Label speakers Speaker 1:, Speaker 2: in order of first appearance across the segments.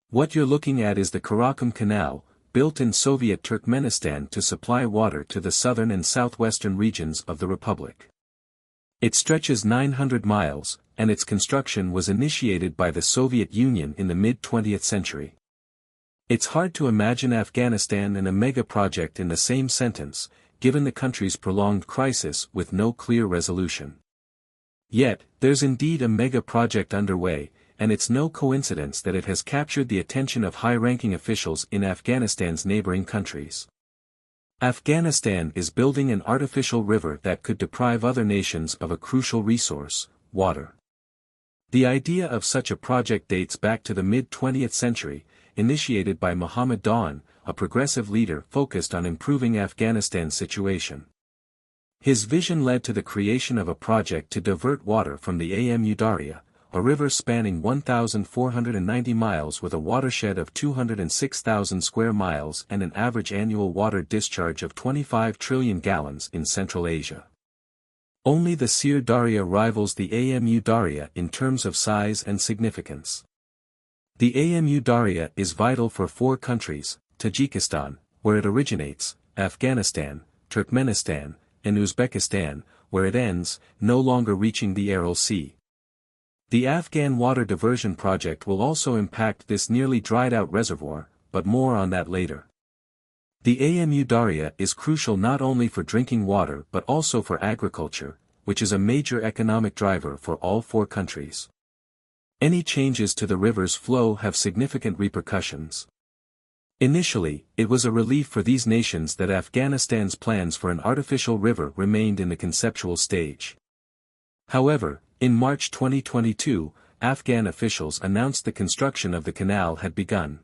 Speaker 1: What you're looking at is the Karakum Canal, built in Soviet Turkmenistan to supply water to the southern and southwestern regions of the republic. It stretches 900 miles, and its construction was initiated by the Soviet Union in the mid-20th century. It's hard to imagine Afghanistan and a mega-project in the same sentence, given the country's prolonged crisis with no clear resolution. Yet, there's indeed a mega-project underway, and it's no coincidence that it has captured the attention of high-ranking officials in Afghanistan's neighboring countries. Afghanistan is building an artificial river that could deprive other nations of a crucial resource, water. The idea of such a project dates back to the mid-20th century, initiated by Mohammed Dawn, a progressive leader focused on improving Afghanistan's situation. His vision led to the creation of a project to divert water from the Amu Darya, a river spanning 1,490 miles with a watershed of 206,000 square miles and an average annual water discharge of 25 trillion gallons in Central Asia. Only the Syr Darya rivals the Amu Darya in terms of size and significance. The Amu Darya is vital for four countries: Tajikistan, where it originates, Afghanistan, Turkmenistan, and Uzbekistan, where it ends, no longer reaching the Aral Sea. The Afghan water diversion project will also impact this nearly dried-out reservoir, but more on that later. The Amu Darya is crucial not only for drinking water but also for agriculture, which is a major economic driver for all four countries. Any changes to the river's flow have significant repercussions. Initially, it was a relief for these nations that Afghanistan's plans for an artificial river remained in the conceptual stage. However, in March 2022, Afghan officials announced the construction of the canal had begun.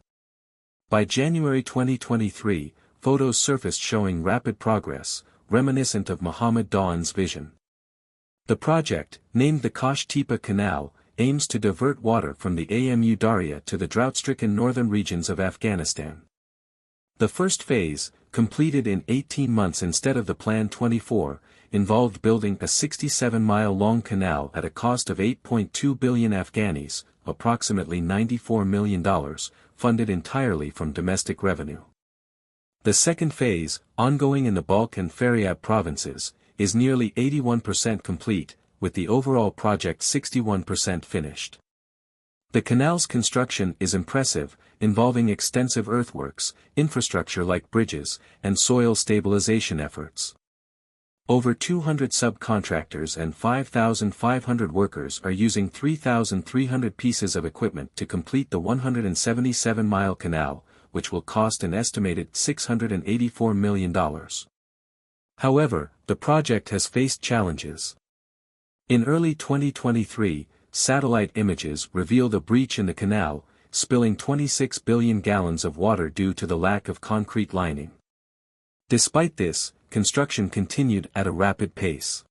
Speaker 1: By January 2023, photos surfaced showing rapid progress, reminiscent of Mohammed Dawn's vision. The project, named the Kosh-Tepa Canal, aims to divert water from the Amu Darya to the drought-stricken northern regions of Afghanistan. The first phase, completed in 18 months instead of the planned 24, involved building a 67-mile-long canal at a cost of 8.2 billion Afghanis, approximately $94 million, funded entirely from domestic revenue. The second phase, ongoing in the Balkh and Faryab provinces, is nearly 81% complete, with the overall project 61% finished. The canal's construction is impressive, involving extensive earthworks, infrastructure like bridges, and soil stabilization efforts. Over 200 subcontractors and 5,500 workers are using 3,300 pieces of equipment to complete the 177-mile canal, which will cost an estimated $684 million. However, the project has faced challenges. In early 2023, satellite images revealed a breach in the canal, spilling 26 billion gallons of water due to the lack of concrete lining. Despite this, construction continued at a rapid pace.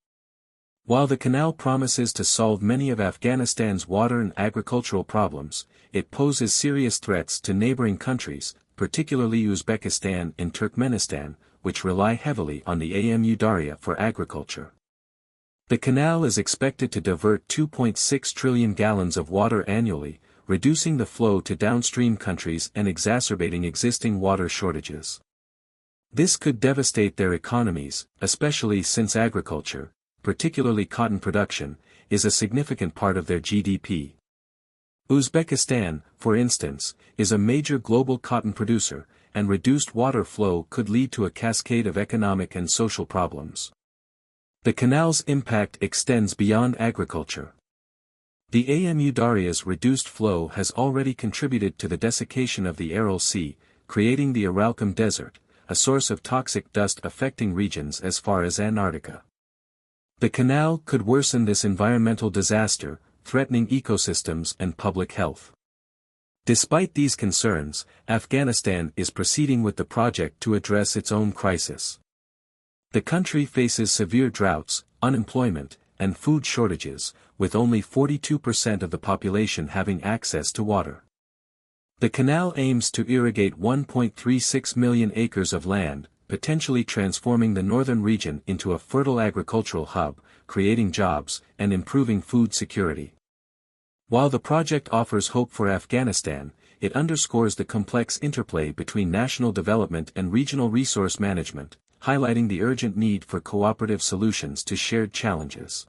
Speaker 1: While the canal promises to solve many of Afghanistan's water and agricultural problems, it poses serious threats to neighboring countries, particularly Uzbekistan and Turkmenistan, which rely heavily on the Amu Darya for agriculture. The canal is expected to divert 2.6 trillion gallons of water annually, reducing the flow to downstream countries and exacerbating existing water shortages. This could devastate their economies, especially since agriculture, particularly cotton production, is a significant part of their GDP. Uzbekistan, for instance, is a major global cotton producer, and reduced water flow could lead to a cascade of economic and social problems. The canal's impact extends beyond agriculture. The Amu Darya's reduced flow has already contributed to the desiccation of the Aral Sea, creating the Aralkum Desert, a source of toxic dust affecting regions as far as Antarctica. The canal could worsen this environmental disaster, threatening ecosystems and public health. Despite these concerns, Afghanistan is proceeding with the project to address its own crisis. The country faces severe droughts, unemployment, and food shortages, with only 42% of the population having access to water. The canal aims to irrigate 1.36 million acres of land, potentially transforming the northern region into a fertile agricultural hub, creating jobs, and improving food security. While the project offers hope for Afghanistan, it underscores the complex interplay between national development and regional resource management, highlighting the urgent need for cooperative solutions to shared challenges.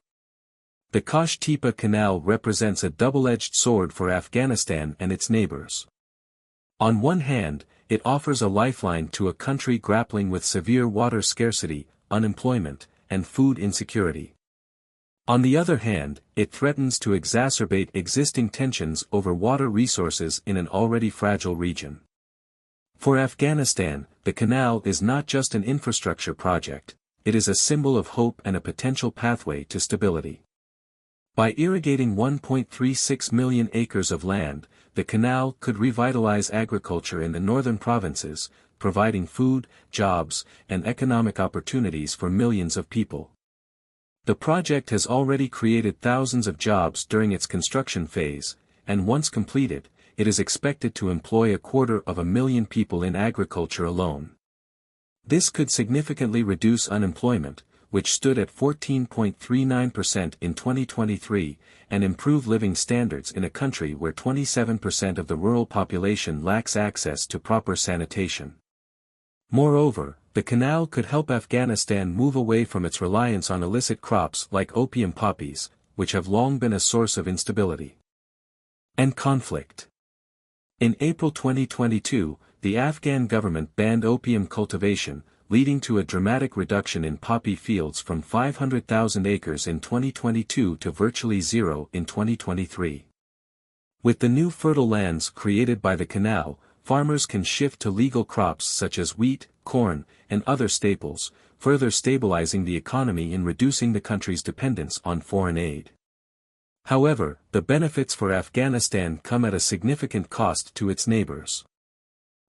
Speaker 1: The Kosh-Tepa Canal represents a double-edged sword for Afghanistan and its neighbors. On one hand, it offers a lifeline to a country grappling with severe water scarcity, unemployment, and food insecurity. On the other hand, it threatens to exacerbate existing tensions over water resources in an already fragile region. For Afghanistan, the canal is not just an infrastructure project, it is a symbol of hope and a potential pathway to stability. By irrigating 1.36 million acres of land, the canal could revitalize agriculture in the northern provinces, providing food, jobs, and economic opportunities for millions of people. The project has already created thousands of jobs during its construction phase, and once completed, it is expected to employ 250,000 people in agriculture alone. This could significantly reduce unemployment, which stood at 14.39% in 2023, and improve living standards in a country where 27% of the rural population lacks access to proper sanitation. Moreover, the canal could help Afghanistan move away from its reliance on illicit crops like opium poppies, which have long been a source of instability and conflict. In April 2022, the Afghan government banned opium cultivation, leading to a dramatic reduction in poppy fields from 500,000 acres in 2022 to virtually zero in 2023. With the new fertile lands created by the canal, farmers can shift to legal crops such as wheat, corn, and other staples, further stabilizing the economy and reducing the country's dependence on foreign aid. However, the benefits for Afghanistan come at a significant cost to its neighbors.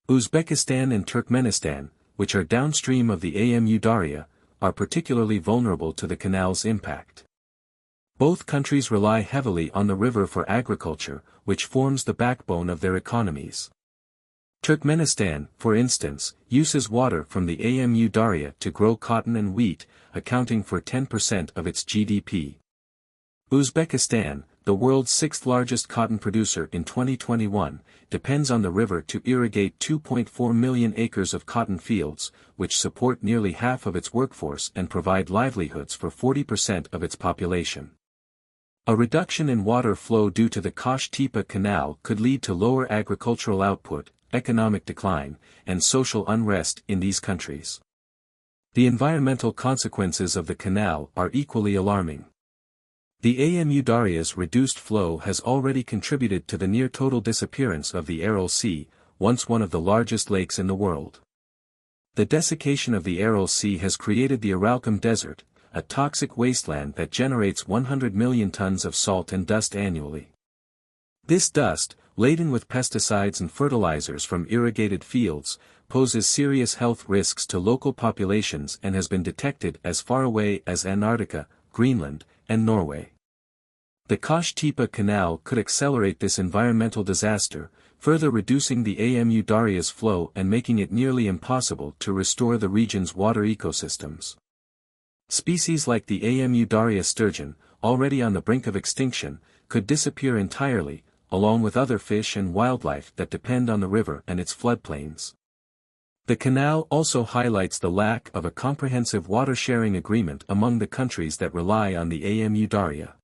Speaker 1: Uzbekistan and Turkmenistan, which are downstream of the Amu Darya, are particularly vulnerable to the canal's impact. Both countries rely heavily on the river for agriculture, which forms the backbone of their economies. Turkmenistan, for instance, uses water from the Amu Darya to grow cotton and wheat, accounting for 10% of its GDP. Uzbekistan, the world's sixth-largest cotton producer in 2021, depends on the river to irrigate 2.4 million acres of cotton fields, which support nearly half of its workforce and provide livelihoods for 40% of its population. A reduction in water flow due to the Kosh-Tepa Canal could lead to lower agricultural output, economic decline, and social unrest in these countries. The environmental consequences of the canal are equally alarming. The Amu Darya's reduced flow has already contributed to the near-total disappearance of the Aral Sea, once one of the largest lakes in the world. The desiccation of the Aral Sea has created the Aralkum Desert, a toxic wasteland that generates 100 million tons of salt and dust annually. This dust, laden with pesticides and fertilizers from irrigated fields, poses serious health risks to local populations and has been detected as far away as Antarctica, Greenland, and Norway. The Kosh-Tepa Canal could accelerate this environmental disaster, further reducing the Amu Darya's flow and making it nearly impossible to restore the region's water ecosystems. Species like the Amu Darya sturgeon, already on the brink of extinction, could disappear entirely, along with other fish and wildlife that depend on the river and its floodplains. The canal also highlights the lack of a comprehensive water-sharing agreement among the countries that rely on the Amu Darya.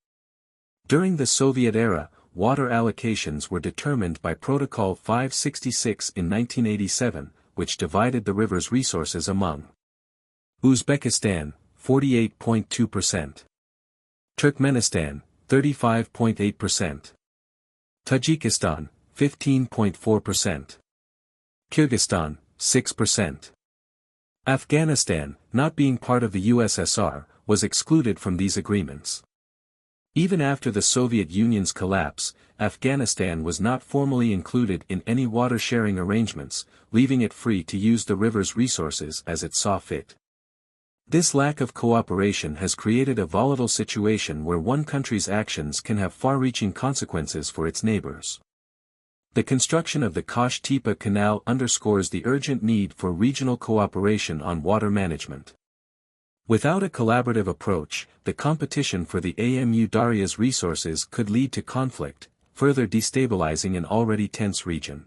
Speaker 1: During the Soviet era, water allocations were determined by Protocol 566 in 1987, which divided the river's resources among Uzbekistan, 48.2%, Turkmenistan, 35.8%, Tajikistan, 15.4%, Kyrgyzstan, 6%. Afghanistan, not being part of the USSR, was excluded from these agreements. Even after the Soviet Union's collapse, Afghanistan was not formally included in any water-sharing arrangements, leaving it free to use the river's resources as it saw fit. This lack of cooperation has created a volatile situation where one country's actions can have far-reaching consequences for its neighbors. The construction of the Kosh-Tepa Canal underscores the urgent need for regional cooperation on water management. Without a collaborative approach, the competition for the Amu Darya's resources could lead to conflict, further destabilizing an already tense region.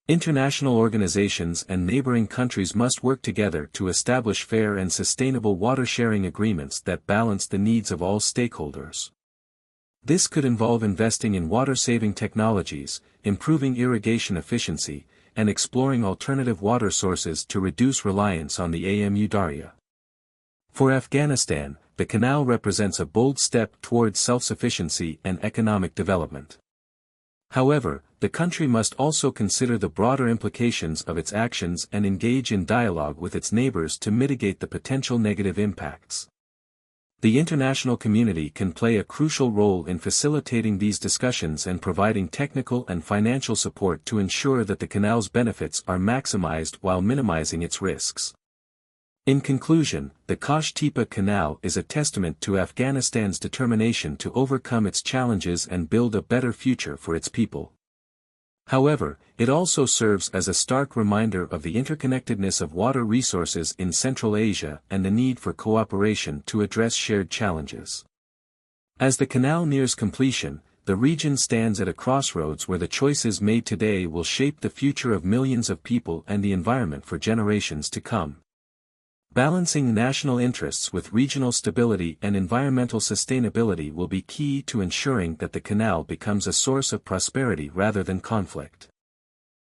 Speaker 1: International organizations and neighboring countries must work together to establish fair and sustainable water-sharing agreements that balance the needs of all stakeholders. This could involve investing in water-saving technologies, improving irrigation efficiency, and exploring alternative water sources to reduce reliance on the Amu Darya. For Afghanistan, the canal represents a bold step towards self-sufficiency and economic development. However, the country must also consider the broader implications of its actions and engage in dialogue with its neighbors to mitigate the potential negative impacts. The international community can play a crucial role in facilitating these discussions and providing technical and financial support to ensure that the canal's benefits are maximized while minimizing its risks. In conclusion, the Kosh-Tepa Canal is a testament to Afghanistan's determination to overcome its challenges and build a better future for its people. However, it also serves as a stark reminder of the interconnectedness of water resources in Central Asia and the need for cooperation to address shared challenges. As the canal nears completion, the region stands at a crossroads where the choices made today will shape the future of millions of people and the environment for generations to come. Balancing national interests with regional stability and environmental sustainability will be key to ensuring that the canal becomes a source of prosperity rather than conflict.